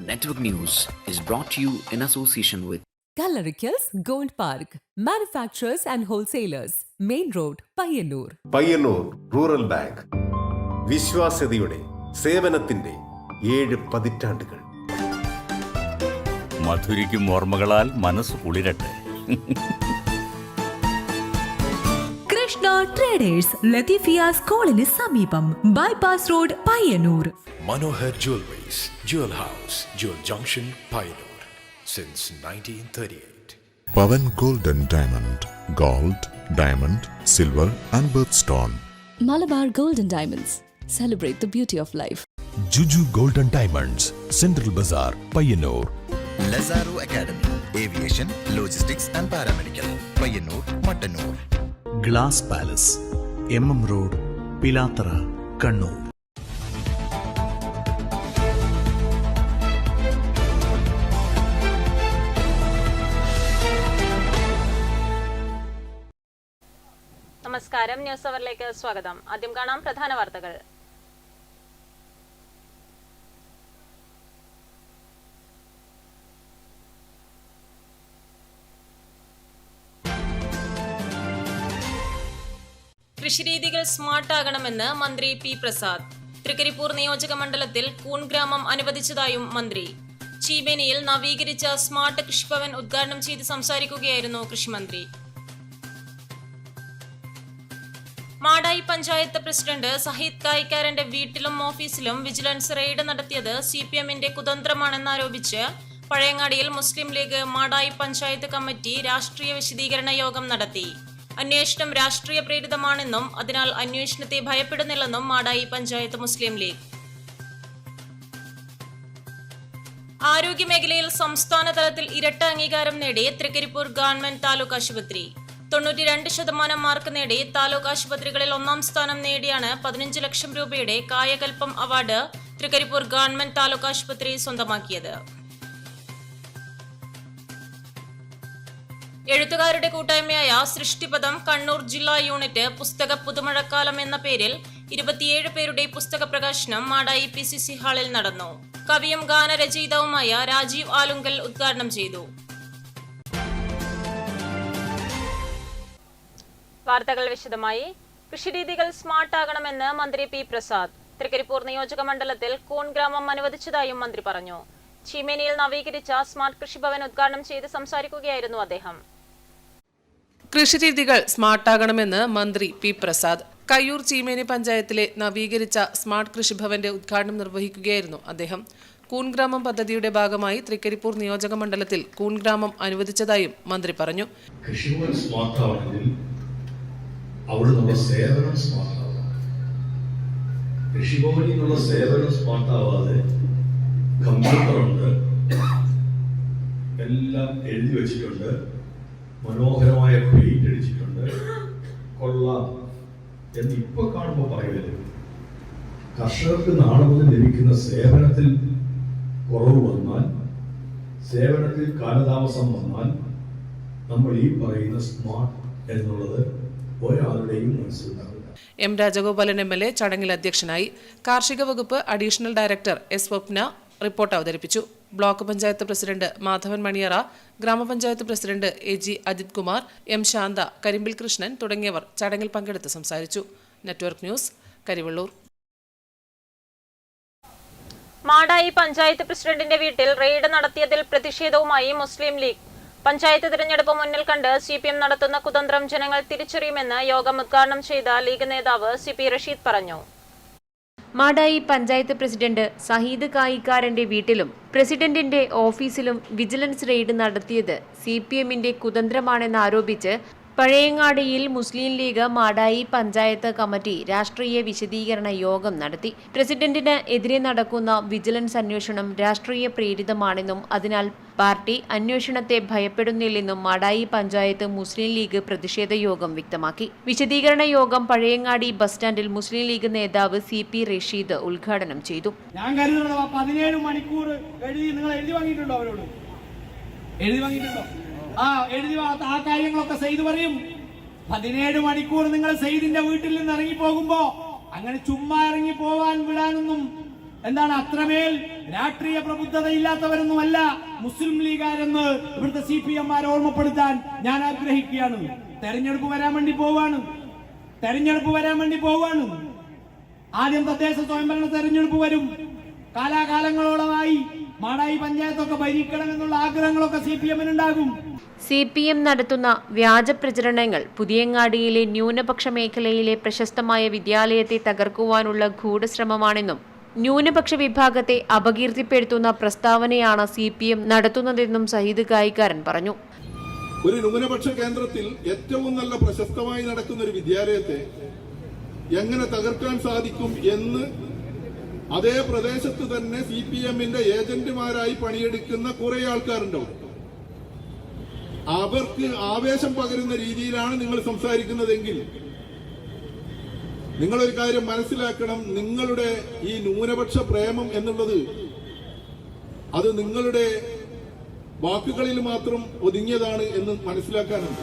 Network News is brought to you in association with Kallarikals Gold Park, manufacturers and wholesalers, Main Road, Payyannur. Payyannur rural bank വിശ്വാസ്യതയുടെ സേവനത്തിന്റെ 7 പതിറ്റാണ്ടുകൾ. മധുരിക്കും ഓർമ്മകളാൽ മനസ്സ് കുളിരട്ടെ. Krishna traders Latheefiya സ്കൂളിന് സമീപം bypass road Payyanur. Manohar Jewelries, Jewel House, Jewel Junction, Payyanur, since 1938. Pavan Golden Diamond, Gold, Diamond, Silver and Birthstone. Malabar Golden Diamonds, celebrate the beauty of life. Juju Golden Diamonds, Central Bazaar, Payyannur. Lazaro Academy, Aviation, Logistics and Paramedical, Payyannur, Mattanur. Glass Palace, MM Road, Pilathara, Kannur. നമസ്കാരം, news അവറിലേക്ക് സ്വാഗതം. ആദ്യം കാണാം പ്രധാന വാർത്തകൾ. കൃഷിരീതികൾ smart ആകണമെന്ന് മന്ത്രി P Prasad. Trikaripur നിയോജക മണ്ഡലത്തിൽ കൂൺ ഗ്രാമം അനുവദിച്ചതായും മന്ത്രി. ചീമേനിയിൽ നവീകരിച്ച സ്മാർട്ട് കൃഷിഭവൻ ഉദ്ഘാടനം ചെയ്ത് സംസാരിക്കുകയായിരുന്നു കൃഷിമന്ത്രി. മാടായി പഞ്ചായത്ത് പ്രസിഡന്റ് സഹീദ് കായിക്കാരന്റെ വീട്ടിലും ഓഫീസിലും വിജിലൻസ് റെയ്ഡ് നടത്തിയത് CPMന്റെ കുതന്ത്രമാണെന്നാരോപിച്ച് പഴയങ്ങാടിയിൽ മുസ്ലിം ലീഗ് മാടായി പഞ്ചായത്ത് കമ്മിറ്റി രാഷ്ട്രീയ വിശദീകരണ യോഗം നടത്തി. അന്വേഷണം രാഷ്ട്രീയ പ്രേരിതമാണെന്നും അതിനാൽ അന്വേഷണത്തെ ഭയപ്പെടുന്നില്ലെന്നും മാടായി പഞ്ചായത്ത് മുസ്ലിം ലീഗ്. ആരോഗ്യമേഖലയിൽ സംസ്ഥാന തലത്തിൽ ഇരട്ട അംഗീകാരം നേടി തൃക്കരിപ്പൂർ ഗവൺമെന്റ് താലൂക്ക് ആശുപത്രി. 92% മാർക്ക് നേടി താലൂക്ക് ആശുപത്രികളിൽ 1ാം സ്ഥാനം നേടിയാണ് 15 ലക്ഷം രൂപയുടെ കായകൽപ്പം അവാർഡ് തൃക്കരിപ്പൂർ ഗവൺമെന്റ് താലൂക്ക് ആശുപത്രി സ്വന്തമാക്കിയത്. എഴുത്തുകാരുടെ കൂട്ടായ്മയായ സൃഷ്ടിപഥം കണ്ണൂർ ജില്ലാ യൂണിറ്റ് പുസ്തക പുതുമഴക്കാലം എന്ന പേരിൽ 27 പേരുടെ പുസ്തക പ്രകാശനം മാടായി PCC ഹാളിൽ നടന്നു. കവിയും ഗാനരചയിതാവുമായ രാജീവ് ആലുങ്കൽ ഉദ്ഘാടനം ചെയ്തു. വാർത്തകൾ വിശദമായി. കൃഷിരീതികൾ സ്മാർട്ട് ആകണമെന്ന് മന്ത്രി പി പ്രസാദ്. തൃക്കരിപ്പൂർ നിയോജക മണ്ഡലത്തിൽ കൂൺ ഗ്രാമം അനുവദിച്ചതായും മന്ത്രി പറഞ്ഞു. ചീമേനിയിൽ നവീകരിച്ച സ്മാർട്ട് കൃഷിഭവൻ ഉദ്ഘാടനം ചെയ്ത് സംസാരിക്കുകയായിരുന്നു അദ്ദേഹം. കൃഷിരീതികൾ സ്മാർട്ടാകണമെന്ന് മന്ത്രി പി പ്രസാദ്. കയ്യൂർ ചീമേനി പഞ്ചായത്തിലെ നവീകരിച്ച സ്മാർട്ട് കൃഷിഭവന്റെ ഉദ്ഘാടനം നിർവഹിക്കുകയായിരുന്നു അദ്ദേഹം. കൂൺഗ്രാമം പദ്ധതിയുടെ ഭാഗമായി തൃക്കരിപ്പൂർ നിയോജക മണ്ഡലത്തിൽ കൂൺഗ്രാമം അനുവദിച്ചതായും മന്ത്രി പറഞ്ഞു. അവിടെ നമ്മുടെ സേവനം സ്മാർട്ടാവാം. കൃഷിഭവനിൽ നിന്നുള്ള സേവനം സ്മാർട്ടാവാതെ കമ്പ്യൂട്ടറുണ്ട്, എല്ലാം എഴുതി വെച്ചിട്ടുണ്ട്, മനോഹരമായ പെയിന്റ് അടിച്ചിട്ടുണ്ട്, കൊള്ളാം എന്ന് ഇപ്പൊ കാണുമ്പോൾ പറയുന്നത് കർഷകർക്ക് നാളെ മുതൽ ലഭിക്കുന്ന സേവനത്തിൽ കുറവ് വന്നാൽ, സേവനത്തിൽ കാലതാമസം വന്നാൽ നമ്മൾ ഈ പറയുന്ന സ്മാർട്ട് എന്നുള്ളത് ഒരാളുടെയും മനസ്സിലുണ്ടാവില്ല. എം രാജഗോപാലൻ MLA ചടങ്ങിൽ അധ്യക്ഷനായി. കാർഷിക വകുപ്പ് additional director S Swapna report അവതരിപ്പിച്ചു. ബ്ലോക്ക് പഞ്ചായത്ത് പ്രസിഡന്റ് മാധവൻ മണിയറ, ഗ്രാമപഞ്ചായത്ത് president AG Ajith Kumar, M Shantha, Karimbil Krishnan തുടങ്ങിയവർ ചടങ്ങിൽ പങ്കെടുത്ത് സംസാരിച്ചു. Network news, Karivellur. മാടായി പഞ്ചായത്ത് പ്രസിഡന്റിന്റെ വീട്ടിൽ റെയ്ഡ് നടത്തിയതിൽ പ്രതിഷേധവുമായി മുസ്ലിം ലീഗ്. പഞ്ചായത്ത് തിരഞ്ഞെടുപ്പ് മുന്നിൽ കണ്ട് CPM നടത്തുന്ന കുതന്ത്രം ജനങ്ങൾ തിരിച്ചറിയുമെന്ന് യോഗം ഉദ്ഘാടനം ചെയ്ത ലീഗ് നേതാവ് CP റഷീദ് പറഞ്ഞു. മാടായി പഞ്ചായത്ത് പ്രസിഡന്റ് സഹീദ് കായിക്കാരന്റെ വീട്ടിലും പ്രസിഡന്റിന്റെ ഓഫീസിലും വിജിലൻസ് റെയ്ഡ് നടത്തിയത് CPMന്റെ കുതന്ത്രമാണെന്നാരോപിച്ച് പഴയങ്ങാടിയിൽ മുസ്ലിം ലീഗ് മാടായി പഞ്ചായത്ത് കമ്മിറ്റി രാഷ്ട്രീയ വിശദീകരണ യോഗം നടത്തി. പ്രസിഡന്റിന് എതിരെ നടക്കുന്ന വിജിലൻസ് അന്വേഷണം രാഷ്ട്രീയ പ്രേരിതമാണെന്നും അതിനാൽ പാർട്ടി അന്വേഷണത്തെ ഭയപ്പെടുന്നില്ലെന്നും മാടായി പഞ്ചായത്ത് മുസ്ലിം ലീഗ് പ്രതിഷേധ യോഗം വ്യക്തമാക്കി. വിശദീകരണ യോഗം പഴയങ്ങാടി ബസ് സ്റ്റാൻഡിൽ മുസ്ലിം ലീഗ് നേതാവ് CP റഷീദ് ഉദ്ഘാടനം ചെയ്തു. ഞാൻ കരുതുന്നത് 17 മണിക്കൂർ നിങ്ങൾ എഴുതി വാങ്ങിയിട്ടുണ്ടോ? അവരോട് എഴുതി വാങ്ങിയിട്ടുണ്ടോ? എഴുതി ആ കാര്യങ്ങളൊക്കെ സെയ്ദ് പറയും. 17 മണിക്കൂർ നിങ്ങൾ സെയ്ദിന്റെ വീട്ടിൽ നിന്ന് ഇറങ്ങി പോകുമ്പോ അങ്ങനെ ചുമ്മാ ഇറങ്ങി പോവാൻ വിടാനൊന്നും എന്താണ് അത്രമേൽ രാഷ്ട്രീയ പ്രബുദ്ധതയില്ലാത്തവരൊന്നുമല്ല മുസ്ലിം ലീഗാരെന്ന് ഇവിടുത്തെ CPM-മാരെ ഓർമ്മപ്പെടുത്താൻ ഞാൻ ആഗ്രഹിക്കുകയാണ്. തെരഞ്ഞെടുപ്പ് വരാൻ വേണ്ടി പോവാണ്. ആദ്യം തദ്ദേശ സ്വയംഭരണ തെരഞ്ഞെടുപ്പ് വരും. കാലാകാലങ്ങളോളമായി മാടായി പഞ്ചായത്തൊക്കെ ഭരിക്കണമെന്നുള്ള ആഗ്രഹങ്ങളൊക്കെ CPM-നുണ്ടാകും. CPM നടത്തുന്ന വ്യാജ പ്രചരണങ്ങൾ പുതിയങ്ങാടിയിലെ ന്യൂനപക്ഷ മേഖലയിലെ പ്രശസ്തമായ വിദ്യാലയത്തെ തകർക്കുവാനുള്ള ഗൂഢശ്രമമാണെന്നും ന്യൂനപക്ഷ വിഭാഗത്തെ അപകീർത്തിപ്പെടുത്തുന്ന പ്രസ്താവനയാണ് CPM നടത്തുന്നതെന്നും സഹീദ് കായിക്കാരൻ പറഞ്ഞു. ഒരു ന്യൂനപക്ഷ കേന്ദ്രത്തിൽ ഏറ്റവും നല്ല പ്രശസ്തമായി നടക്കുന്ന ഒരു വിദ്യാലയത്തെ എങ്ങനെ തകർക്കാൻ സാധിക്കും എന്ന് അതേ പ്രദേശത്ത് തന്നെ CPM-ന്റെ ഏജന്റുമാരായി പണിയെടുക്കുന്ന കുറെ ആൾക്കാരുണ്ടാവും. അവർക്ക് ആവേശം പകരുന്ന രീതിയിലാണ് നിങ്ങൾ സംസാരിക്കുന്നതെങ്കിൽ നിങ്ങളൊരു കാര്യം മനസ്സിലാക്കണം. നിങ്ങളുടെ ഈ ന്യൂനപക്ഷ പ്രേമം എന്നുള്ളത് അത് നിങ്ങളുടെ വാക്കുകളിൽ മാത്രം ഒതുങ്ങിയതാണ് എന്ന് മനസ്സിലാക്കാനുണ്ട്.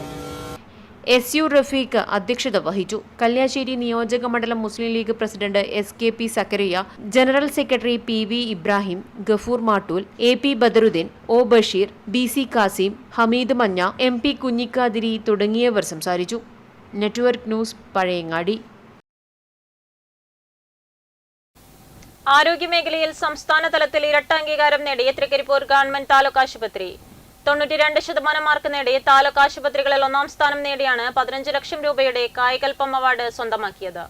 SU റഫീഖ് അധ്യക്ഷത വഹിച്ചു. കല്യാശ്ശേരി നിയോജക മണ്ഡലം Muslim league president SKP Zakariya, general secretary PV Ibrahim, Gafoor Mattool, AP Badaruddin, O Basheer, BC Kasim, Hameed Manja, MP Kunhikathiri തുടങ്ങിയവർ സംസാരിച്ചു. Network news, Pazhayangadi. ആരോഗ്യമേഖലയിൽ സംസ്ഥാന തലത്തിൽ ഇരട്ട അംഗീകാരം നേടിയ തൃക്കരിപ്പൂർ ഗവൺമെന്റ് താലൂക്ക് ആശുപത്രി 92% മാർക്ക് നേടി താലൂക്ക് ആശുപത്രികളിൽ 1ാം സ്ഥാനം നേടിയാണ് 15 ലക്ഷം രൂപയുടെ കായകൽപ്പം അവാർഡ് സ്വന്തമാക്കിയത്.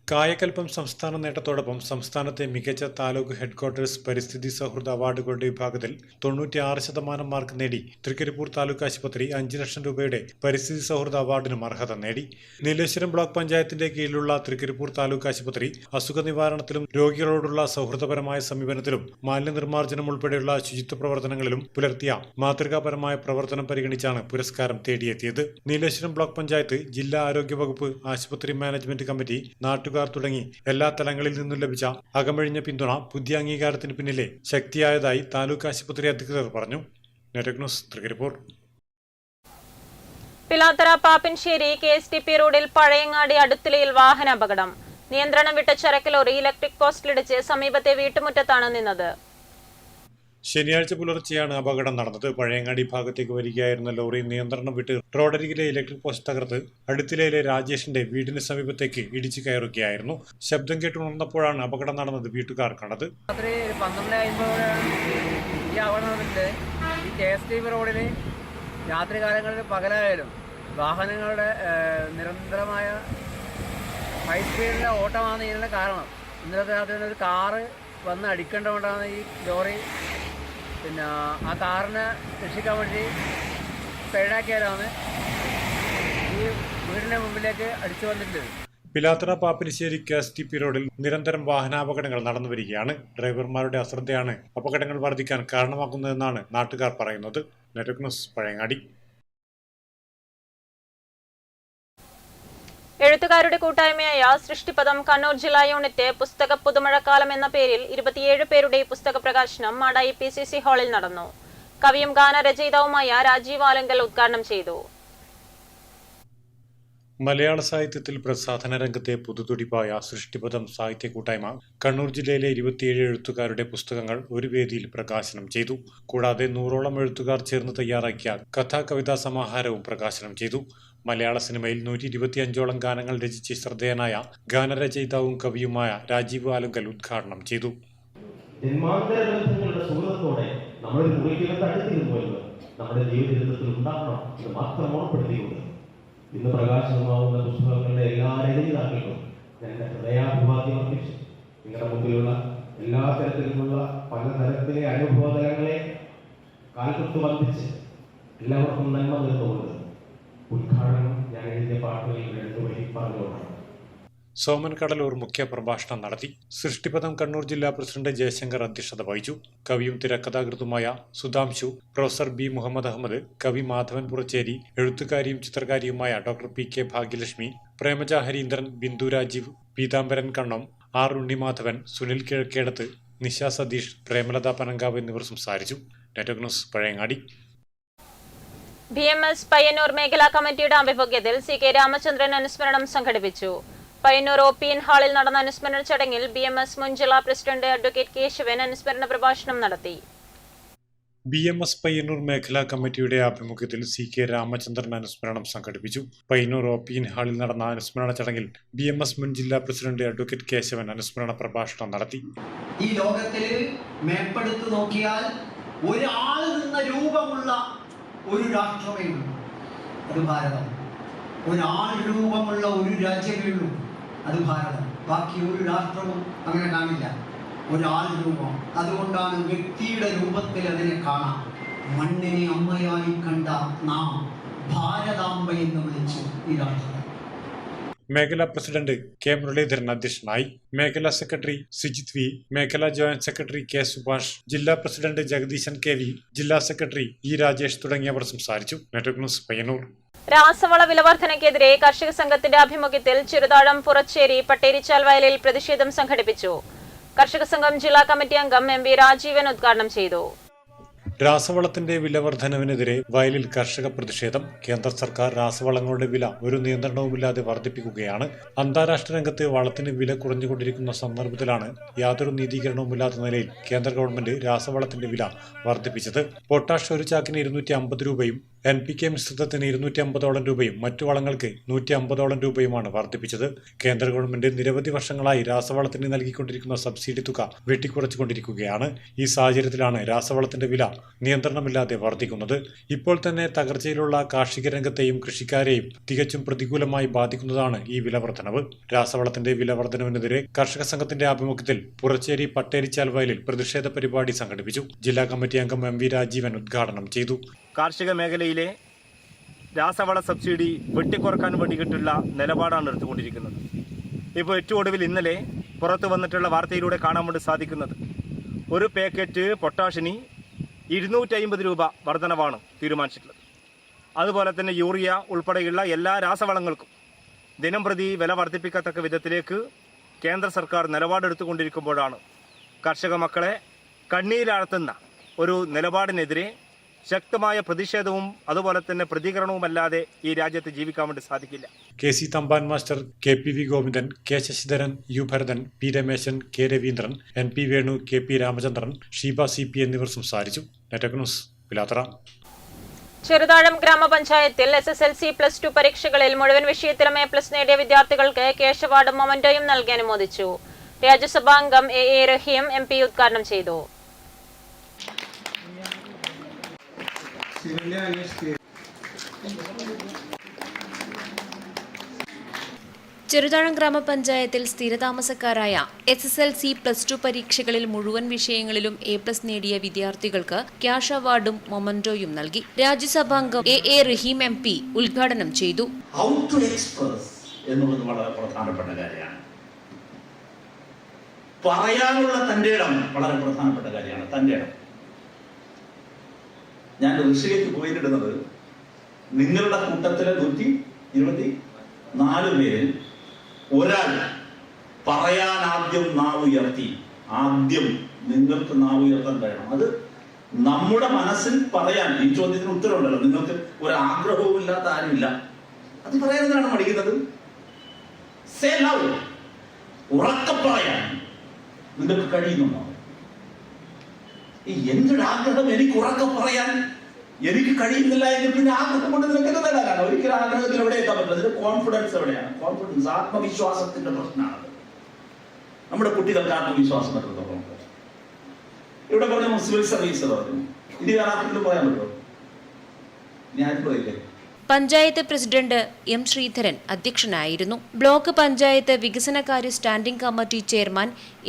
കായകൽപ്പം സംസ്ഥാന നേട്ടത്തോടൊപ്പം സംസ്ഥാനത്തെ മികച്ച താലൂക്ക് ഹെഡ്ക്വാർട്ടേഴ്സ് പരിസ്ഥിതി സൗഹൃദ അവാർഡുകളുടെ വിഭാഗത്തിൽ 96% മാർക്ക് നേടി തൃക്കരിപ്പൂർ താലൂക്ക് ആശുപത്രി 5 ലക്ഷം രൂപയുടെ പരിസ്ഥിതി സൗഹൃദ അവാർഡിനും അർഹത നേടി. നീലേശ്വരം ബ്ലോക്ക് പഞ്ചായത്തിന്റെ കീഴിലുള്ള തൃക്കരിപ്പൂർ താലൂക്ക് ആശുപത്രി അസുഖ നിവാരണത്തിലും രോഗികളോടുള്ള സൗഹൃദപരമായ സമീപനത്തിലും മാലിന്യ നിർമ്മാർജ്ജനം ഉൾപ്പെടെയുള്ള ശുചിത്വ പ്രവർത്തനങ്ങളിലും പുലർത്തിയ മാതൃകാപരമായ പ്രവർത്തനം പരിഗണിച്ചാണ് പുരസ്കാരം തേടിയെത്തിയത്. നീലേശ്വരം ബ്ലോക്ക് പഞ്ചായത്ത്, ജില്ലാ ആരോഗ്യ വകുപ്പ്, ആശുപത്രി മാനേജ്മെന്റ് കമ്മിറ്റി, നാട്ടുകാർ തുടങ്ങി എല്ലാ തലങ്ങളിൽ നിന്നും ലഭിച്ച അകമഴിഞ്ഞ പിന്തുണ പുതിയ അംഗീകാരത്തിന് പിന്നിലെ ശക്തിയായതായി താലൂക്ക് ആശുപത്രി അധികൃതർ പറഞ്ഞു. Network news, Trikaripur. Pilathara Pappinisseri KSTP റോഡിൽ പഴയങ്ങാടി അടുത്തിലയിൽ വാഹനാപകടം. നിയന്ത്രണം വിട്ട ചരക്ക് ലോറി ഇലക്ട്രിക് പോസ്റ്റിലിടിച്ച് സമീപത്തെ വീട്ടുമുറ്റത്താണ് നിന്നത്. ശനിയാഴ്ച പുലർച്ചെയാണ് അപകടം നടന്നത്. പഴയങ്ങാടി ഭാഗത്തേക്ക് വരികയായിരുന്ന ലോറി നിയന്ത്രണം വിട്ട് റോഡരികിലെ ഇലക്ട്രിക് പോസ്റ്റ് തകർത്ത് അടുത്തിലയിലെ രാജേഷിന്റെ വീടിന് സമീപത്തേക്ക് ഇടിച്ചു കയറുകയായിരുന്നു. ശബ്ദം കേട്ടുണർന്നപ്പോഴാണ് അപകടം നടന്നത് വീട്ടുകാർ കണ്ടത്. രാത്രി 12:50 ഈ അപകടം നടന്നിട്ട് ഈ KSTP റോഡിൽ രാത്രി കാലങ്ങളിൽ പകലായാലും വാഹനങ്ങളുടെ നിരന്തരമായ ഹൈ സ്പീഡിലെ ഓട്ടമാണ് ഇതിനുള്ള കാരണം. ഇന്നത്തെ രാത്രി ഒരു കാറ് വന്ന് അടിക്കേണ്ടതുകൊണ്ടാണ് ഈ ലോറി ആ കാറിനെ രക്ഷിക്കാൻ വേണ്ടി സൈഡാക്കിയാലാണ് ഈ വീടിൻ്റെ മുമ്പിലേക്ക് അടിച്ചു വന്നിട്ടുള്ളത്. പിലാത്തറ പാപ്പിനിശ്ശേരി KSTP റോഡിൽ നിരന്തരം വാഹനാപകടങ്ങൾ നടന്നു വരികയാണ്. ഡ്രൈവർമാരുടെ അശ്രദ്ധയാണ് അപകടങ്ങൾ വർദ്ധിക്കാൻ കാരണമാക്കുന്നതെന്നാണ് നാട്ടുകാർ പറയുന്നത്. Network news, Pazhayangadi. എഴുത്തുകാരുടെ കൂട്ടായ്മയായ സൃഷ്ടിപദം കണ്ണൂർ ജില്ലാ യൂണിറ്റ് പുസ്തക പുതുമഴക്കാലം എന്ന പേരിൽ 27 പേരുടെ പുസ്തക പ്രകാശനം മാടായി PCC ഹാളിൽ നടന്നു. കവിയും ഗാനരചയിതാവുമായ രാജീവ് ആലുങ്കൽ ഉദ്ഘാടനം ചെയ്തു. മലയാള സാഹിത്യത്തിൽ പ്രസാധന രംഗത്തെ പുതുതുടിപ്പായ സൃഷ്ടിപദം സാഹിത്യ കൂട്ടായ്മ കണ്ണൂർ ജില്ലയിലെ 27 എഴുത്തുകാരുടെ പുസ്തകങ്ങൾ ഒരു വേദിയിൽ പ്രകാശനം ചെയ്തു. കൂടാതെ 100ഓളം എഴുത്തുകാർ ചേർന്ന് തയ്യാറാക്കിയ കഥാ കവിതാ സമാഹാരവും പ്രകാശനം ചെയ്തു. മലയാള സിനിമയിൽ 125ഓളം ഗാനങ്ങൾ രചിച്ച് ശ്രദ്ധേയനായ ഗാനരചയിതാവും കവിയുമായ രാജീവ് ആലുങ്കൽ ഉദ്ഘാടനം ചെയ്തു. ജന്മാന്തര ബന്ധങ്ങളുടെ സുഹൃത്തോടെ നമ്മളൊരു മുറിക്കകത്ത് അടുത്തിരുന്നുവല്ലോ നമ്മുടെ ജീവിതത്തിൽ ഉണ്ടാകണം എന്ന് മാത്രം ഓർപ്പെടുത്തിയുണ്ട്. ഇന്ന് പ്രകാശനമാവുന്ന പുസ്തകങ്ങളുടെ എല്ലാ രചയിതാക്കൾക്കും എൻ്റെ ഹൃദയാഭിവാദ്യം അർപ്പിച്ചു. നിങ്ങളുടെ മുമ്പിലുള്ള എല്ലാ തരത്തിലുമുള്ള പലതരത്തിലെ അനുഭവതലങ്ങളെ കാൽക്കൊത്ത് വന്ദിച്ച് എല്ലാവർക്കും നന്മ നേർന്നുകൊണ്ട് ഉദ്ഘാടനം ഞാൻ എഴുതിയ പാട്ടുകളിൽ എടുത്തുവഴി പറഞ്ഞുകൊണ്ടാണ്. സോമൻ കടലൂർ മുഖ്യ പ്രഭാഷണം നടത്തി. സൃഷ്ടിപദം കണ്ണൂർ ജില്ലാ പ്രസിഡന്റ് ജയശങ്കർ അധ്യക്ഷത വഹിച്ചു. കവിയും തിരക്കഥാകൃത്തുമായ സുധാംശു, പ്രൊഫസർ B മുഹമ്മദ് അഹമ്മദ്, കവി മാധവൻ പുറച്ചേരി, എഴുത്തുകാരിയും ചിത്രകാരിയുമായ doctor PK Bhagyalakshmi, Premaja Harindran, Bindu Rajeev, Peethambaran Kannam, R Unnimadhavan, Sunil കിഴക്കേടത്ത്, നിഷ സതീഷ്, പ്രേമലത പനങ്കാവ് എന്നിവർ സംസാരിച്ചു. Network news, Pazhayangadi. BMS Payyanur മേഖലാ കമ്മിറ്റിയുടെ ആഭിമുഖ്യത്തിൽ CK രാമചന്ദ്രൻ അനുസ്മരണം സംഘടിപ്പിച്ചു. പയ്യന്നൂർ OPN ഹാളിൽ നടന്ന അനുസ്മരണ ചടങ്ങിൽ BMS മുൻ ജില്ലാ പ്രസിഡന്റ് അഡ്വക്കേറ്റ് കേശവൻ അനുസ്മരണ പ്രഭാഷണം നടത്തി. BMS പയ്യന്നൂർ മേഖലാ കമ്മിറ്റിയുടെ ആഭിമുഖ്യത്തിൽ CK രാമചന്ദ്രൻ അനുസ്മരണം സംഘടിപ്പിച്ചു. പയ്യന്നൂർ OPN ഹാളിൽ നടന്ന അനുസ്മരണ ചടങ്ങിൽ BMS മുൻ ജില്ലാ പ്രസിഡന്റ് അഡ്വക്കേറ്റ് കേശവൻ അനുസ്മരണ പ്രഭാഷണം നടത്തി. ഈ ലോകത്തിൽ മേപ്പെടുത്തു നോക്കിയാൽ ഒരാൾ നിന്ന രൂപമുള്ള ഒരു രാഷ്ട്രമേ ഉള്ളൂ, അത് ഭാരതം. ഒരാൾ രൂപമുള്ള ഒരു രാജ്യമേ ഉള്ളൂ, അത് ഭാരതം. ബാക്കി ഒരു രാഷ്ട്രവും അങ്ങനെ കാണില്ല. ഒരാൾ രൂപം, അതുകൊണ്ടാണ് വ്യക്തിയുടെ രൂപത്തിൽ അതിനെ കാണാം. മണ്ണിനെ അമ്മയായി കണ്ട നാം ഭാരതാംബ എന്ന് വിളിച്ചു ഈ രാഷ്ട്രം. മേഖലാ പ്രസിഡന്റ് K മുരളീധരൻ അധ്യക്ഷനായി. മേഖലാ സെക്രട്ടറി സിജിത് V, മേഖലാ ജോയിന്റ് സെക്രട്ടറി K സുഭാഷ്, ജില്ലാ പ്രസിഡന്റ് ജഗദീശൻ KV, ജില്ലാ സെക്രട്ടറി E രാജേഷ് തുടങ്ങിയവർ സംസാരിച്ചു. Network news Payyannur. രാസവള വിലവർധനയ്ക്കെതിരെ കർഷക സംഘത്തിന്റെ ആഭിമുഖ്യത്തിൽ ചെറുതാഴം പുറച്ചേരി പട്ടേരിച്ചാൽ വയലിൽ പ്രതിഷേധം സംഘടിപ്പിച്ചു. കർഷക സംഘം ജില്ലാ കമ്മിറ്റി അംഗം MV രാജീവൻ ഉദ്ഘാടനം ചെയ്തു. രാസവളത്തിന്റെ വില വർധനവിനെതിരെ വയലിൽ കർഷക പ്രതിഷേധം. കേന്ദ്ര സർക്കാർ രാസവളങ്ങളുടെ വില ഒരു നിയന്ത്രണവുമില്ലാതെ വർദ്ധിപ്പിക്കുകയാണ്. അന്താരാഷ്ട്ര രംഗത്ത് വളത്തിന് വില കുറഞ്ഞുകൊണ്ടിരിക്കുന്ന സന്ദർഭത്തിലാണ് യാതൊരു നീതീകരണവുമില്ലാത്ത നിലയിൽ കേന്ദ്ര ഗവൺമെന്റ് രാസവളത്തിന്റെ വില വർദ്ധിപ്പിച്ചത്. പൊട്ടാഷ് ഒരു ചാക്കിന് 250 രൂപയും NPK മിശ്രിതത്തിന് 250ഓളം രൂപയും മറ്റു വളങ്ങൾക്ക് 150ഓളം രൂപയുമാണ് വർദ്ധിപ്പിച്ചത്. കേന്ദ്ര ഗവൺമെന്റ് നിരവധി വർഷങ്ങളായി രാസവളത്തിന് നൽകിക്കൊണ്ടിരിക്കുന്ന സബ്സിഡി തുക വെട്ടിക്കുറച്ചുകൊണ്ടിരിക്കുകയാണ്. ഈ സാഹചര്യത്തിലാണ് രാസവളത്തിന്റെ വില നിയന്ത്രണമില്ലാതെ വർദ്ധിക്കുന്നത്. ഇപ്പോൾ തന്നെ തകർച്ചയിലുള്ള കാർഷിക രംഗത്തെയും കൃഷിക്കാരെയും തികച്ചും പ്രതികൂലമായി ബാധിക്കുന്നതാണ് ഈ വില വർധനവ്. രാസവളത്തിന്റെ വില വർധനവിനെതിരെ കർഷക സംഘത്തിന്റെ ആഭിമുഖ്യത്തിൽ പുറച്ചേരി പട്ടേരിച്ചാൽ വയലിൽ പ്രതിഷേധ പരിപാടി സംഘടിപ്പിച്ചു. ജില്ലാ കമ്മിറ്റി അംഗം MV രാജീവൻ ഉദ്ഘാടനം ചെയ്തു. കാർഷിക മേഖലയിലെ രാസവള സബ്സിഡി വെട്ടിക്കുറക്കാൻ വേണ്ടിയിട്ടുള്ള നിലപാടാണ് എടുത്തുകൊണ്ടിരിക്കുന്നത്. ഇപ്പോൾ ഏറ്റവും ഒടുവിൽ ഇന്നലെ പുറത്തു വന്നിട്ടുള്ള വാർത്തയിലൂടെ കാണാൻ വേണ്ടി സാധിക്കുന്നത് ഒരു പാക്കറ്റ് പൊട്ടാഷിന് 250 രൂപ വർധനവാണ് തീരുമാനിച്ചിട്ടുള്ളത്. അതുപോലെ തന്നെ യൂറിയ ഉൾപ്പെടെയുള്ള എല്ലാ രാസവളങ്ങൾക്കും ദിനം പ്രതി വില വർദ്ധിപ്പിക്കത്തക്ക വിധത്തിലേക്ക് കേന്ദ്ര സർക്കാർ നിലപാടെടുത്തുകൊണ്ടിരിക്കുമ്പോഴാണ് കർഷക മക്കളെ കണ്ണീരാഴ്ത്തുന്ന ഒരു നിലപാടിനെതിരെ ശക്തമായ പ്രതിഷേധവും അതുപോലെ തന്നെ പ്രതികരണവുമല്ലാതെ ഈ രാജ്യത്ത് ജീവിക്കാൻ വേണ്ടി സാധിക്കില്ല. KC Thampan master, KPV Govindan, K Sasidharan, U Bharathan, P Rameshan, K Raveendran, NP Venu, KP Ramachandran, Sheeba CP എന്നിവർ സംസാരിച്ചു. Network news Pilathara. ചെറുതാഴം ഗ്രാമപഞ്ചായത്തിൽ SSLC+2 പരീക്ഷകളിൽ മുഴുവൻ വിഷയത്തിലും A+ നേടിയ വിദ്യാർത്ഥികൾക്ക് ക്യാഷ് അവാർഡും മൊമെന്റോയും നൽകി അനുമോദിച്ചു. രാജ്യസഭാംഗം AA റഹീം MP ഉദ്ഘാടനം ചെയ്തു. ചെറുതാഴം ഗ്രാമപഞ്ചായത്തിൽ സ്ഥിരതാമസക്കാരായ SSLC+2 പരീക്ഷകളിൽ മുഴുവൻ വിഷയങ്ങളിലും A+ നേടിയ വിദ്യാർത്ഥികൾക്ക് ക്യാഷ് അവാർഡും മൊമെന്റോയും നൽകി. രാജ്യസഭാംഗം AA റഹീം MP ഉദ്ഘാടനം ചെയ്തു. ഹൗ ടു എക്സ്പ്രസ് എന്നുള്ളത് വളരെ പ്രധാനപ്പെട്ട കാര്യമാണ്. പറയാനുള്ള തന്റെ ഇടം വളരെ പ്രധാനപ്പെട്ട കാര്യമാണ്. തന്റെ ഇടം. ഞാൻ ഋഷിയിലേക്ക് പോയിട്ടിടുന്നത് നിങ്ങളുടെ കൂട്ടത്തിലെ 124 പേരിൽ ഒരാൾ പറയാൻ ആദ്യം നാവ് ഉയർത്തി. ആദ്യം നിങ്ങൾക്ക് നാവ് ഉയർത്താൻ കഴിയണം. അത് നമ്മുടെ മനസ്സിൽ പറയാൻ. ഈ ചോദ്യത്തിന് ഉത്തരവുണ്ടല്ലോ. നിങ്ങൾക്ക് ഒരു ആഗ്രഹവും ഇല്ലാത്ത ആരുമില്ല. അത് പറയാനാണ് മടിക്കുന്നത്. Say loud. ഉറക്കെ പറയാൻ നിങ്ങൾക്ക് കഴിയുന്നുണ്ടോ? എന്തൊരു ആഗ്രഹം എനിക്ക് ഉറക്കെ പറയാൻ എനിക്ക് കഴിയുന്നില്ല എങ്കിൽ പിന്നെ ആഗ്രഹം കൊണ്ട് നിനക്ക് നേടാനാണ്. ഒരിക്കലും ആഗ്രഹത്തിൽ എവിടെ എത്താൻ പറ്റില്ല. അതിന്റെ കോൺഫിഡൻസ് എവിടെയാണ്? കോൺഫിഡൻസ് ആത്മവിശ്വാസത്തിന്റെ പ്രശ്നമാണത്. നമ്മുടെ കുട്ടികൾക്ക് ആത്മവിശ്വാസം എത്രത്തോളം? ഇവിടെ പറഞ്ഞു സിവിൽ സർവീസ് പറഞ്ഞു. ഇനി ആർക്കെങ്കിലും പറയാൻ പറ്റുമോ? ഞാൻ പറയില്ലേ. പഞ്ചായത്ത് പ്രസിഡന്റ് M ശ്രീധരൻ അധ്യക്ഷനായിരുന്നു. ബ്ലോക്ക് പഞ്ചായത്ത് വികസനകാര്യ standing committee chairman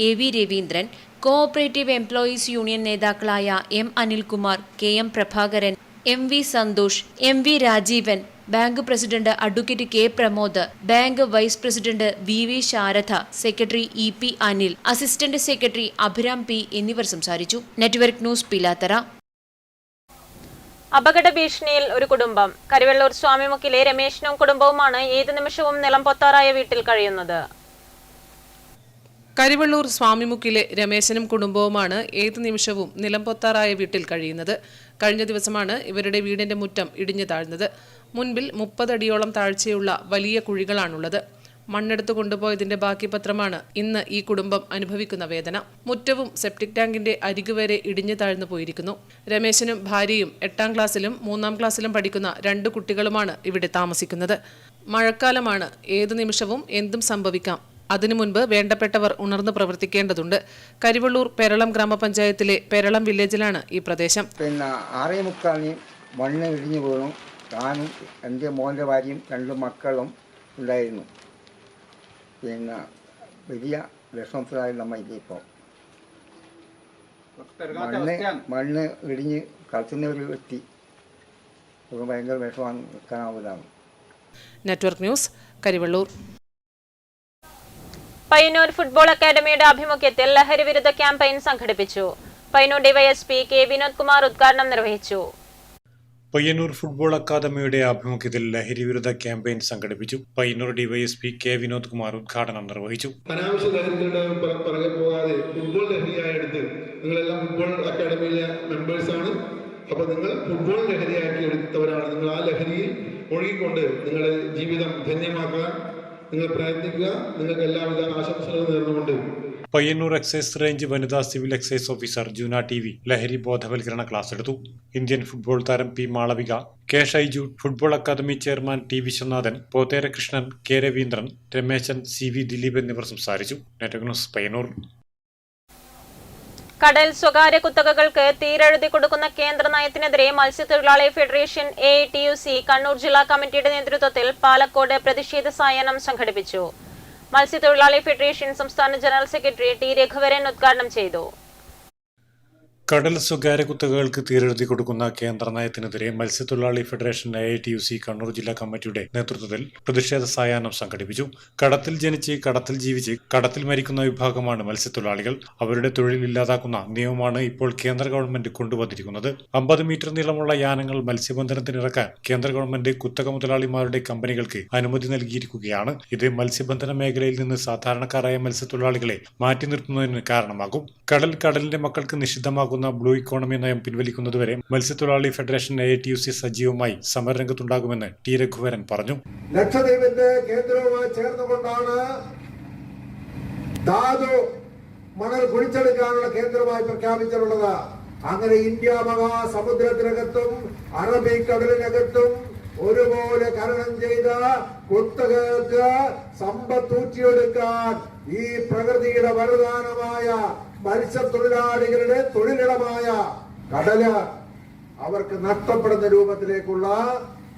AV Raveendran, cooperative employees union നേതാക്കളായ M Anilkumar, KM Prabhakaran, MV Santhosh, MV Rajeevan, bank president advocate K Pramod, bank vice president VV Sharada, secretary EP Anil, assistant secretary Abhiram P എന്നിവർ സംസാരിച്ചു. Network news Pilathara. അപകട ഭീഷണിയിൽ ഒരു കുടുംബം. കരിവെള്ളൂർ സ്വാമിമുക്കിലെ രമേശനും കുടുംബവുമാണ് ഏത് നിമിഷവും നിലം പൊത്താറായ വീട്ടിൽ കഴിയുന്നത്. കരിവെള്ളൂർ സ്വാമിമുക്കിലെ രമേശനും കുടുംബവുമാണ് ഏത് നിമിഷവും നിലംപൊത്താറായ വീട്ടിൽ കഴിയുന്നത്. കഴിഞ്ഞ ദിവസമാണ് ഇവരുടെ വീടിന്റെ മുറ്റം ഇടിഞ്ഞു താഴ്ന്നത്. മുൻപിൽ 30 അടിയോളം താഴ്ചയുള്ള വലിയ കുഴികളാണുള്ളത്. മണ്ണെടുത്ത് കൊണ്ടുപോയതിന്റെ ബാക്കി പത്രമാണ് ഇന്ന് ഈ കുടുംബം അനുഭവിക്കുന്ന വേദന. മുറ്റവും സെപ്റ്റിക് ടാങ്കിന്റെ അരികുവരെ ഇടിഞ്ഞു താഴ്ന്നു പോയിരിക്കുന്നു. രമേശനും ഭാര്യയും 8ാം ക്ലാസ്സിലും 3ാം ക്ലാസ്സിലും പഠിക്കുന്ന 2 കുട്ടികളുമാണ് ഇവിടെ താമസിക്കുന്നത്. മഴക്കാലമാണ്, ഏതു നിമിഷവും എന്തും സംഭവിക്കാം. അതിനു മുൻപ് വേണ്ടപ്പെട്ടവർ ഉണർന്ന് പ്രവർത്തിക്കേണ്ടതുണ്ട്. കരിവള്ളൂർ പെരളം ഗ്രാമപഞ്ചായത്തിലെ പെരളം വില്ലേജിലാണ് ഈ പ്രദേശം. 6:45 മണ്ണ് ഇടിഞ്ഞു വീണു. ഞാനും എൻ്റെ മോൻ്റെ ഭാര്യയും 2 മക്കളും ഉണ്ടായിരുന്നു. വലിയ വിഷമത്തിലായി നമ്മൾ ഇപ്പോൾ മണ്ണ് ഇടിഞ്ഞ് കളിക്കുന്നവർ എത്തി. ഭയങ്കര വിഷമാണ് നിൽക്കാനാവുന്നതാണ്. Network news, Karivellur. Payyannur football അക്കാദമിയുടെ ആഭിമുഖ്യത്തിൽ ലഹരി വിരുദ്ധ ക്യാമ്പയിൻ സംഘടിപ്പിച്ചു. പയ്യന്നൂർ ഡിവൈഎസ്പി കെ വിനോദ് കുമാർ ഉദ്ഘാടനം നിർവഹിച്ചു. പയ്യന്നൂർ ഫുട്ബോൾ അക്കാദമിയുടെ ആഭിമുഖ്യത്തിൽ ലഹരി വിരുദ്ധ ക്യാമ്പയിൻ സംഘടിപ്പിച്ചു. പയ്യന്നൂർ ഡിവൈഎസ്പി കെ വിനോദ് കുമാർ ഉദ്ഘാടനം നിർവഹിച്ചു. അനാവശ്യ ലഹരികളുടെ പുറകെ പോകാതെ ഫുട്ബോൾ ലഹരിയായി എടുത്ത് നിങ്ങളെല്ലാം ഫുട്ബോൾ അക്കാദമിയിലെ മെമ്പേഴ്സാണ്. അപ്പോൾ നിങ്ങൾ ഫുട്ബോൾ ലഹരിയാക്കി എടുത്തവരാണ്. നിങ്ങൾ ആ ലഹരിയിൽ ഒഴുകിക്കൊണ്ട് നിങ്ങളുടെ ജീവിതം ധന്യമാക്കാൻ നിങ്ങൾ പ്രയത്നിക്കുക. നിങ്ങൾക്ക് എല്ലാവിധ ആശംസകളും നേർന്നുകൊണ്ട് പയ്യന്നൂർ എക്സൈസ് റേഞ്ച് വനിതാ civil excise officer Juna T V ലഹരി ബോധവൽക്കരണ ക്ലാസ് എടുത്തു. ഇന്ത്യൻ ഫുട്ബോൾ താരം P Malavika, K Shaiju, football academy chairman T Viswanathan, Pothera Krishnan, K Raveendran, Rameshan, C V Dileep എന്നിവർ സംസാരിച്ചു. Network news, Payyanur. കടൽ സ്വകാര്യ കുത്തകകൾക്ക് തീരെഴുതി കൊടുക്കുന്ന കേന്ദ്ര നയത്തിനെതിരെ മത്സ്യത്തൊഴിലാളി ഫെഡറേഷൻ AITUC കണ്ണൂർ ജില്ലാ കമ്മിറ്റിയുടെ നേതൃത്വത്തിൽ പാലക്കോട് പ്രതിഷേധ സായാഹ്നം സംഘടിപ്പിച്ചു. മത്സ്യത്തൊഴിലാളി ഫെഡറേഷൻ സംസ്ഥാന ജനറൽ സെക്രട്ടറി ടി രഘുവരൻ ഉദ്ഘാടനം ചെയ്തു. കടൽ സ്വകാര്യ കുത്തകകൾക്ക് തീരെഴുതി കൊടുക്കുന്ന കേന്ദ്ര നയത്തിനെതിരെ മത്സ്യത്തൊഴിലാളി ഫെഡറേഷൻ AITUC കണ്ണൂർ ജില്ലാ കമ്മിറ്റിയുടെ നേതൃത്വത്തിൽ പ്രതിഷേധ സായാഹ്നം സംഘടിപ്പിച്ചു. കടത്തിൽ ജനിച്ച് കടത്തിൽ ജീവിച്ച് കടത്തിൽ മരിക്കുന്ന വിഭാഗമാണ് മത്സ്യത്തൊഴിലാളികൾ. അവരുടെ തൊഴിൽ ഇല്ലാതാക്കുന്ന നിയമമാണ് ഇപ്പോൾ കേന്ദ്ര ഗവൺമെന്റ് കൊണ്ടുവന്നിരിക്കുന്നത്. 50 മീറ്റർ നീളമുള്ള യാനങ്ങൾ മത്സ്യബന്ധനത്തിനിറക്കാൻ കേന്ദ്ര ഗവൺമെന്റ് കുത്തക മുതലാളിമാരുടെ കമ്പനികൾക്ക് അനുമതി നൽകിയിരിക്കുകയാണ്. ഇത് മത്സ്യബന്ധന മേഖലയിൽ നിന്ന് സാധാരണക്കാരായ മത്സ്യത്തൊഴിലാളികളെ മാറ്റി നിർത്തുന്നതിന് കാരണമാകും. കടലിന്റെ മക്കൾക്ക് നിഷിദ്ധമാകുന്ന ബ്ലൂ ഇക്കോണമി നയം പിൻവലിക്കുന്നതുവരെ മത്സ്യത്തൊഴിലാളി ഫെഡറേഷൻ AITUC സജീവമായി സമരരംഗത്തുണ്ടാകുമെന്ന് ടി രഘുവരൻ പറഞ്ഞു. ലക്ഷദ്വീപിന്റെ കേന്ദ്രവുമായി ചേർന്നുകൊണ്ടാണ് ധാതു മണൽ കുഴിച്ചെടുക്കാനുള്ള കേന്ദ്രമായി പ്രഖ്യാപിച്ചിട്ടുള്ളത്. അങ്ങനെ ഇന്ത്യ മഹാസമുദ്രത്തിനകത്തും അറബിക്കടലിനകത്തും ഒരുപോലെ ഖനനം ചെയ്ത കുത്തകൾക്ക് സമ്പത്തൂറ്റിയെടുക്കാൻ ഈ പ്രകൃതിയുടെ വരദാനമായ മത്സ്യത്തൊഴിലാളികളുടെ തൊഴിലിടമായ കടല് അവർക്ക് നഷ്ടപ്പെടുന്ന രൂപത്തിലേക്കുള്ള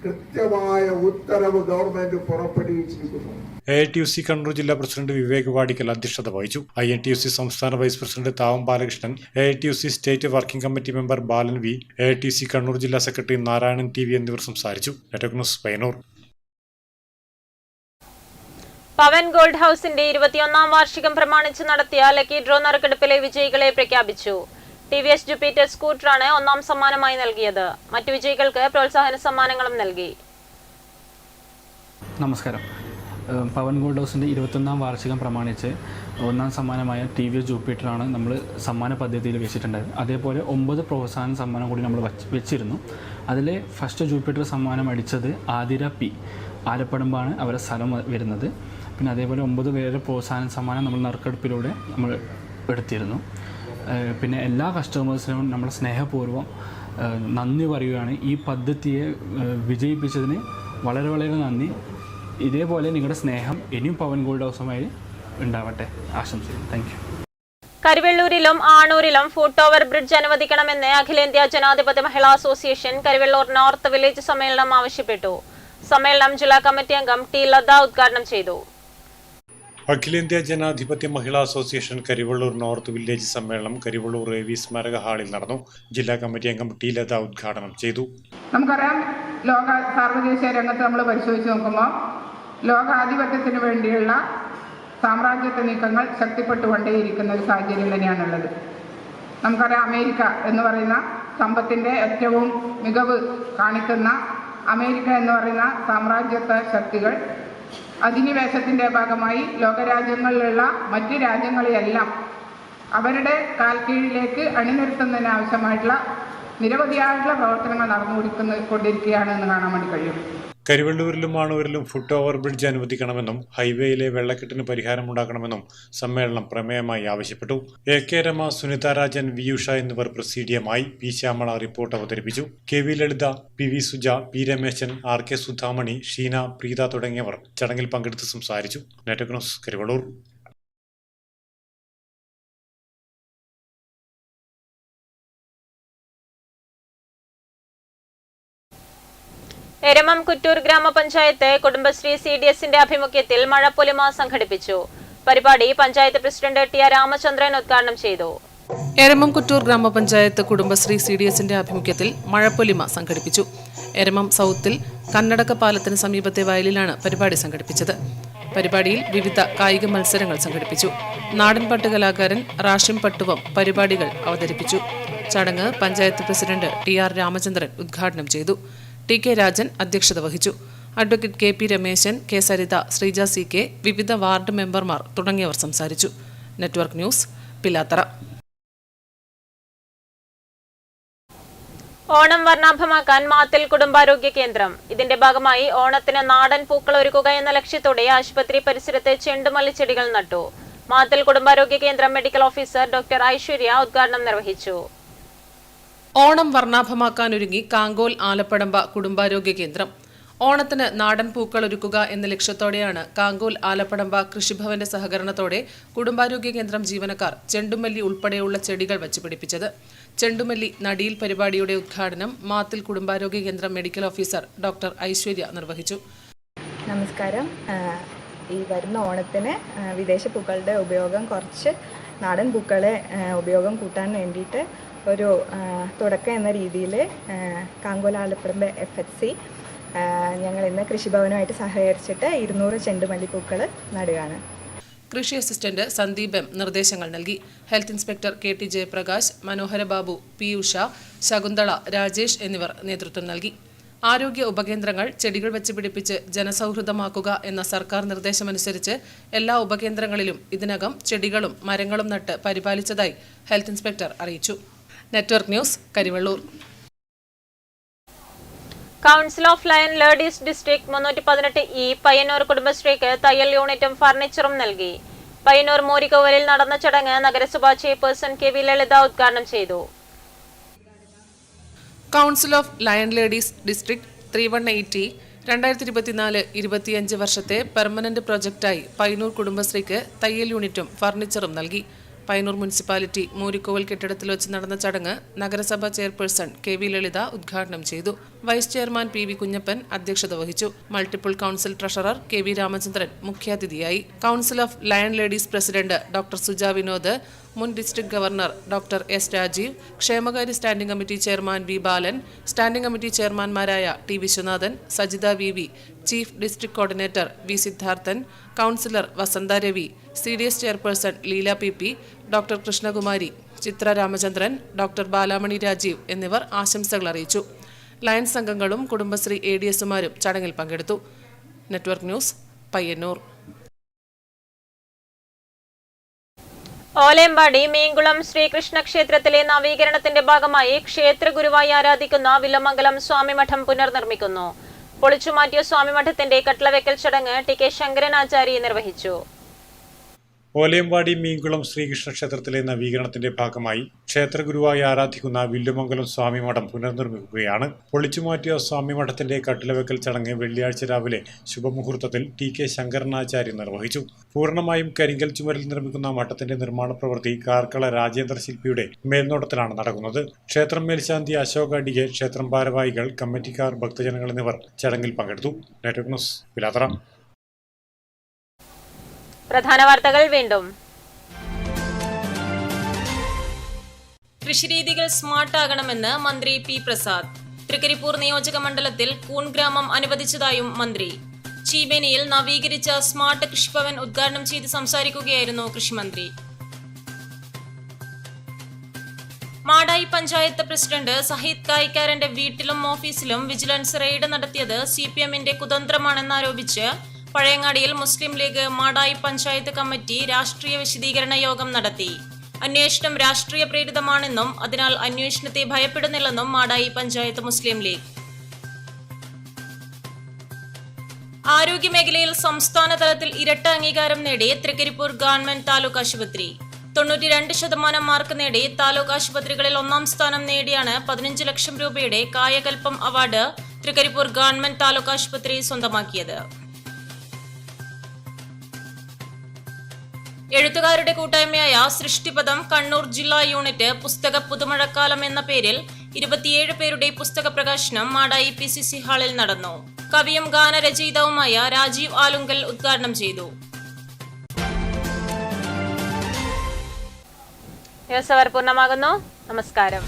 കൃത്യമായ ഉത്തരവ് ഗവൺമെന്റ് പുറപ്പെടുവിച്ചിരിക്കുന്നു. AITUC കണ്ണൂർ ജില്ലാ പ്രസിഡന്റ് വിവേക് വാടിക്കൽ അധ്യക്ഷത വഹിച്ചു. INTUC സംസ്ഥാന vice president Thavam Balakrishnan, AITUC state working committee member Balan V, AITUC Kannur ജില്ലാ സെക്രട്ടറി നാരായണൻ TV എന്നിവർ സംസാരിച്ചു. Network news, Payyannur. Pavan gold ഹൌസിന്റെ 21ാം വാർഷികം പ്രമാണിച്ച് നടത്തിയ ലക്കി ഡ്രോ നറുക്കെടുപ്പിലെ വിജയികളെ പ്രഖ്യാപിച്ചു. TVS ജുപ്പിറ്റർ സ്കൂട്ടറാണ് 1ാം സമ്മാനമായി നൽകിയത്. മറ്റു വിജയികൾക്ക് പ്രോത്സാഹന സമ്മാനങ്ങളും നൽകി. നമസ്കാരം. പവൻ ഗോൾഡ് ഹൗസിൻ്റെ 21ാം വാർഷികം പ്രമാണിച്ച് 1ാം സമ്മാനമായ TVS ജൂപ്പിറ്ററാണ് നമ്മൾ സമ്മാന പദ്ധതിയിൽ വെച്ചിട്ടുണ്ടായത്. അതേപോലെ 9 പ്രോത്സാഹന സമ്മാനം കൂടി നമ്മൾ വെച്ചിരുന്നു. അതിൽ ഫസ്റ്റ് ജൂപ്പിറ്റർ സമ്മാനം അടിച്ചത് ആതിര P. ആലപ്പടമ്പാണ് അവരുടെ സ്ഥലം വരുന്നത്. പിന്നെ അതേപോലെ 9 പേരെ പ്രോത്സാഹന സമ്മാനം നമ്മൾ നറുക്കെടുപ്പിലൂടെ നമ്മൾ എടുത്തിരുന്നു. പിന്നെ എല്ലാ കസ്റ്റമേഴ്സിനും നമ്മൾ സ്നേഹപൂർവ്വം നന്ദി പറയുകയാണ്. ഈ പദ്ധതിയെ വിജയിപ്പിച്ചതിന് വളരെ വളരെ നന്ദി. ഇതേപോലെ നിങ്ങളുടെ സ്നേഹം ഇനിയും പവൻ ഗോൾഡ് ഹൗസുമായി ഉണ്ടാവട്ടെ ആശംസിക്കുന്നു. Thank you. കരിവെള്ളൂരിലും ആണൂരിലും ഫുട് ഓവർ ബ്രിഡ്ജ് അനുവദിക്കണമെന്ന് അഖിലേന്ത്യാ ജനാധിപത്യ മഹിളാ അസോസിയേഷൻ കരിവെള്ളൂർ നോർത്ത് വില്ലേജ് സമ്മേളനം ആവശ്യപ്പെട്ടു. സമ്മേളനം ജില്ലാ കമ്മിറ്റി അംഗം ടി ലത ഉദ്ഘാടനം ചെയ്തു. അഖിലേന്ത്യാ ജനാധിപത്യ മഹിളാ അസോസിയേഷൻ കരിവള്ളൂർ നോർത്ത് വില്ലേജ് സമ്മേളനം കരിവള്ളൂർ AV സ്മാരക ഹാളിൽ നടന്നു. ജില്ലാ കമ്മിറ്റി അംഗം ടി ലത ഉദ്ഘാടനം ചെയ്തു. നമുക്കറിയാം, ലോക സാർവദേശീയ രംഗത്ത് നമ്മൾ പരിശോധിച്ച് നോക്കുമ്പോൾ ലോകാധിപത്യത്തിന് വേണ്ടിയുള്ള സാമ്രാജ്യത്വ നീക്കങ്ങൾ ശക്തിപ്പെട്ടുകൊണ്ടേയിരിക്കുന്ന ഒരു സാഹചര്യം തന്നെയാണുള്ളത്. നമുക്കറിയാം, അമേരിക്ക എന്ന് പറയുന്ന സമ്പത്തിൻ്റെ ഏറ്റവും മികവ് കാണിക്കുന്ന അമേരിക്ക എന്ന് പറയുന്ന സാമ്രാജ്യത്വ ശക്തികൾ അധിനിവേശത്തിൻ്റെ ഭാഗമായി ലോകരാജ്യങ്ങളിലുള്ള മറ്റ് രാജ്യങ്ങളെയെല്ലാം അവരുടെ കാൽക്കീഴിലേക്ക് അണിനിരത്തുന്നതിനാവശ്യമായിട്ടുള്ള നിരവധിയായിട്ടുള്ള പ്രവർത്തനങ്ങൾ നടന്നുകൊണ്ടിരിക്കുകയാണ് എന്ന് കാണാൻ വേണ്ടി കഴിയും. കരിവെള്ളൂരിലും മാണൂരിലും ഫുട് ഓവർ ബ്രിഡ്ജ് അനുവദിക്കണമെന്നും ഹൈവേയിലെ വെള്ളക്കെട്ടിന് പരിഹാരമുണ്ടാക്കണമെന്നും സമ്മേളനം പ്രമേയമായി ആവശ്യപ്പെട്ടു. AK രമ, സുനിത രാജൻ, വി ഉഷ എന്നിവർ പ്രസീഡിയമായി. പി ശ്യാമള റിപ്പോർട്ട് അവതരിപ്പിച്ചു. KV Lalitha, PV Suja, P Rameshan, RK Sudhamani, Sheena, Preetha തുടങ്ങിയവർ ചടങ്ങിൽ പങ്കെടുത്ത് സംസാരിച്ചു. Network news, Karivellur. എരമം കുറ്റൂർ ഗ്രാമപഞ്ചായത്ത് കുടുംബശ്രീ CDSന്റെ ആഭിമുഖ്യത്തിൽ മഴപ്പൊലിമ സംഘടിപ്പിച്ചു. പരിപാടി പഞ്ചായത്ത് പ്രസിഡന്റ് TR രാമചന്ദ്രൻ ഉദ്ഘാടനം ചെയ്തു. എരമം കുറ്റൂർ ഗ്രാമപഞ്ചായത്ത് കുടുംബശ്രീ CDSന്റെ ആഭിമുഖ്യത്തിൽ മഴപ്പൊലിമ സംഘടിപ്പിച്ചു. എരമം സൗത്തിൽ കന്നടക പാലത്തിന് സമീപത്തെ വയലിലാണ് പരിപാടി സംഘടിപ്പിച്ചത്. പരിപാടിയിൽ വിവിധ കായിക മത്സരങ്ങൾ സംഘടിപ്പിച്ചു. നാടൻപാട്ട് കലാകാരൻ റാഷിം പട്ടുവം പരിപാടികൾ അവതരിപ്പിച്ചു. ചടങ്ങ് പഞ്ചായത്ത് പ്രസിഡന്റ് TR രാമചന്ദ്രൻ ഉദ്ഘാടനം ചെയ്തു. TK രാജൻ അധ്യക്ഷത വഹിച്ചു. Advocate KP Rameshan, K Saritha, Sreeja CK, വിവിധ വാർഡ് മെമ്പർമാർ തുടങ്ങിയവർ സംസാരിച്ചു. Network news, Pilathara. ഓണം വർണ്ണാഭമാക്കാൻ മാത്തിൽ കുടുംബാരോഗ്യ കേന്ദ്രം. ഇതിന്റെ ഭാഗമായി ഓണത്തിന് നാടൻ പൂക്കൾ ഒരുക്കുക എന്ന ലക്ഷ്യത്തോടെ ആശുപത്രി പരിസരത്ത് ചെണ്ടുമല്ലി ചെടികൾ നട്ടു. മാത്തിൽ കുടുംബാരോഗ്യ കേന്ദ്രം മെഡിക്കൽ ഓഫീസർ ഡോക്ടർ ഐശ്വര്യ ഉദ്ഘാടനം നിർവഹിച്ചു. ഓണം വർണ്ണാഭമാക്കാനൊരുങ്ങി കാങ്കോൽ ആലപ്പടമ്പ കുടുംബാരോഗ്യ കേന്ദ്രം. ഓണത്തിന് നാടൻ പൂക്കൾ ഒരുക്കുക എന്ന ലക്ഷ്യത്തോടെയാണ് കാങ്കോൽ ആലപ്പടമ്പ കൃഷിഭവന്റെ സഹകരണത്തോടെ കുടുംബാരോഗ്യ കേന്ദ്രം ജീവനക്കാർ ചെണ്ടുമല്ലി ഉൾപ്പെടെയുള്ള ചെടികൾ വച്ചുപിടിപ്പിച്ചത്. ചെണ്ടുമല്ലി നടിയിൽ പരിപാടിയുടെ ഉദ്ഘാടനം മാത്തിൽ കുടുംബാരോഗ്യ കേന്ദ്രം മെഡിക്കൽ ഓഫീസർ ഡോക്ടർ ഐശ്വര്യ നിർവഹിച്ചു. നമസ്കാരം. ഈ വരുന്ന ഓണത്തിന് വിദേശ പൂക്കളുടെ ഉപയോഗം കുറച്ച് നാടൻ പൂക്കളെ ഉപയോഗം കൂട്ടാൻ വേണ്ടിയിട്ട് ഒരു തുടക്കം എന്ന രീതിയിൽ കാങ്കോൽ ആലപ്പടമ്പ FHC ഞങ്ങൾ ഇന്ന് കൃഷിഭവനുമായിട്ട് സഹകരിച്ചിട്ട് 200 ചെണ്ടുമല്ലിപ്പൂക്കൾ നടുകയാണ്. കൃഷി അസിസ്റ്റന്റ് സന്ദീപ് M നിർദ്ദേശങ്ങൾ നൽകി. ഹെൽത്ത് ഇൻസ്പെക്ടർ KT ജയപ്രകാശ്, മനോഹര ബാബു, P ഉഷ, ശകുന്തള, രാജേഷ് എന്നിവർ നേതൃത്വം നൽകി. ആരോഗ്യ ഉപകേന്ദ്രങ്ങൾ ചെടികൾ വെച്ച് പിടിപ്പിച്ച് ജനസൗഹൃദമാക്കുക എന്ന സർക്കാർ നിർദ്ദേശമനുസരിച്ച് എല്ലാ ഉപകേന്ദ്രങ്ങളിലും ഇതിനകം ചെടികളും മരങ്ങളും നട്ട് പരിപാലിച്ചതായി ഹെൽത്ത് ഇൻസ്പെക്ടർ അറിയിച്ചു. Network news, Karivellur. Council of lion ladies district 318E Payyannur കുടുംബശ്രീക്ക് തയ്യൽ യൂണിറ്റും ഫർണിച്ചറും നൽകി. പയ്യന്നൂർ മോരിക്കോവലിൽ നടന്ന ചടങ്ങ് നഗരസഭാ ചെയർപേഴ്സൺ KV ലളിത ഉദ്ഘാടനം ചെയ്തു. Council of lion ladies district 318E 2024-25 വർഷത്തെ പെർമനന്റ് പ്രോജക്റ്റായി പയ്യന്നൂർ കുടുംബശ്രീക്ക് തയ്യൽ യൂണിറ്റും ഫർണിച്ചറും നൽകി. പയ്യന്നൂർ മുനിസിപ്പാലിറ്റി മൂരിക്കോവൽ കെട്ടിടത്തിൽ വെച്ച് നടന്ന ചടങ്ങ് നഗരസഭാ ചെയർപേഴ്സൺ KV ലളിത ഉദ്ഘാടനം ചെയ്തു. വൈസ് ചെയർമാൻ PV കുഞ്ഞപ്പൻ അധ്യക്ഷത വഹിച്ചു. Multiple council treasurer KV Ramachandran മുഖ്യാതിഥിയായി. Council of lion ladies president doctor Suja Vinod, മുൻ district governor doctor S Rajeev, ക്ഷേമകാര്യ standing committee chairman V Balan, standing committee ചെയർമാൻമാരായ T Viswanathan, Sajitha VV, chief district coordinator V Siddharthan, councillor Vasantha Ravi, CDS chairperson Leela PP, doctor Krishnakumari, Chithra Ramachandran, doctor Balamani Rajeev എന്നിവർ ആശംസകൾ അറിയിച്ചു. Lions അംഗങ്ങളും കുടുംബശ്രീ ADSമാരും ചടങ്ങിൽ പങ്കെടുത്തു. Network news, Payyannur. ഓലേമ്പാടി മീങ്കുളം ശ്രീകൃഷ്ണ ക്ഷേത്രത്തിലെ നവീകരണത്തിന്റെ ഭാഗമായി ക്ഷേത്ര ഗുരുവായി ആരാധിക്കുന്ന വില്ലമംഗലം സ്വാമിമഠം പുനർനിർമ്മിക്കുന്നു. പൊളിച്ചുമാറ്റിയ സ്വാമിമഠത്തിന്റെ കട്ട്ളവെക്കൽ ചടങ്ങ് TK ശങ്കരനാചാരി നിർവഹിച്ചു. ഓലയമ്പാടി മീങ്കുളം ശ്രീകൃഷ്ണ ക്ഷേത്രത്തിലെ നവീകരണത്തിന്റെ ഭാഗമായി ക്ഷേത്രഗുരുവായി ആരാധിക്കുന്ന വില്ലുമംഗലം സ്വാമി മഠം പുനർനിർമ്മിക്കുകയാണ്. പൊളിച്ചുമാറ്റിയ സ്വാമി മഠത്തിന്റെ കട്ടിലവെക്കൽ ചടങ്ങ് വെള്ളിയാഴ്ച രാവിലെ ശുഭമുഹൂർത്തത്തിൽ TK ശങ്കരനാചാര്യ നിർവഹിച്ചു. പൂർണ്ണമായും കരിങ്കൽ ചുമരിൽ നിർമ്മിക്കുന്ന മഠത്തിന്റെ നിർമ്മാണ പ്രവൃത്തി കാർക്കള രാജേന്ദ്ര ശില്പിയുടെ മേൽനോട്ടത്തിലാണ് നടക്കുന്നത്. ക്ഷേത്രം മേൽശാന്തി അശോക് അഡിഗെ, ക്ഷേത്രം ഭാരവാഹികൾ, കമ്മിറ്റിക്കാർ, ഭക്തജനങ്ങൾ എന്നിവർ ചടങ്ങിൽ പങ്കെടുത്തു. Network news, Pilathara. പ്രധാന വാർത്തകൾ വീണ്ടും. കൃഷിരീതികൾ സ്മാർട്ട് ആകണമെന്ന് മന്ത്രി P പ്രസാദ്. തൃക്കരിപ്പൂർ നിയോജക മണ്ഡലത്തിൽ കൂൺ ഗ്രാമം അനുവദിച്ചതായും മന്ത്രി. ചീബേനിയിൽ നവീകരിച്ച സ്മാർട്ട് കൃഷിഭവൻ ഉദ്ഘാടനം ചെയ്ത് സംസാരിക്കുകയായിരുന്നു കൃഷിമന്ത്രി. മാടായി പഞ്ചായത്ത് പ്രസിഡന്റ് സഹീദ് കായിക്കാരന്റെ വീട്ടിലും ഓഫീസിലും വിജിലൻസ് റെയ്ഡ് നടത്തിയത് CPMന്റെ കുതന്ത്രമാണെന്നാരോപിച്ച് പഴയങ്ങാടിയിൽ മുസ്ലിം ലീഗ് മാടായി പഞ്ചായത്ത് കമ്മിറ്റി രാഷ്ട്രീയ വിശദീകരണ യോഗം നടത്തി. അന്വേഷണം രാഷ്ട്രീയ പ്രേരിതമാണെന്നും അതിനാൽ അന്വേഷണത്തെ ഭയപ്പെടുന്നില്ലെന്നും മാടായി പഞ്ചായത്ത് മുസ്ലിം ലീഗ്. ആരോഗ്യമേഖലയിൽ സംസ്ഥാന തലത്തിൽ ഇരട്ട അംഗീകാരം നേടി തൃക്കരിപ്പൂർ ഗവൺമെന്റ് താലൂക്ക് ആശുപത്രി. 92% മാർക്ക് നേടി താലൂക്ക് ആശുപത്രികളിൽ 1ാം സ്ഥാനം നേടിയാണ് 15 ലക്ഷം രൂപയുടെ കായകൽപ്പം അവാർഡ് തൃക്കരിപ്പൂർ ഗവൺമെന്റ് താലൂക്ക് ആശുപത്രി സ്വന്തമാക്കിയത്. എഴുത്തുകാരുടെ കൂട്ടായ്മയായ സൃഷ്ടിപഥം കണ്ണൂർ ജില്ലാ യൂണിറ്റ് പുസ്തക പുതുമഴക്കാലം എന്ന പേരിൽ 27 പേരുടെ പുസ്തക പ്രകാശനം മാടായി PCC ഹാളിൽ നടന്നു. കവിയും ഗാനരചയിതാവുമായ രാജീവ് ആലുങ്കൽ ഉദ്ഘാടനം ചെയ്തു. ന്യൂസ് അവർ പൂർണ്ണമാകുന്നു. നമസ്കാരം.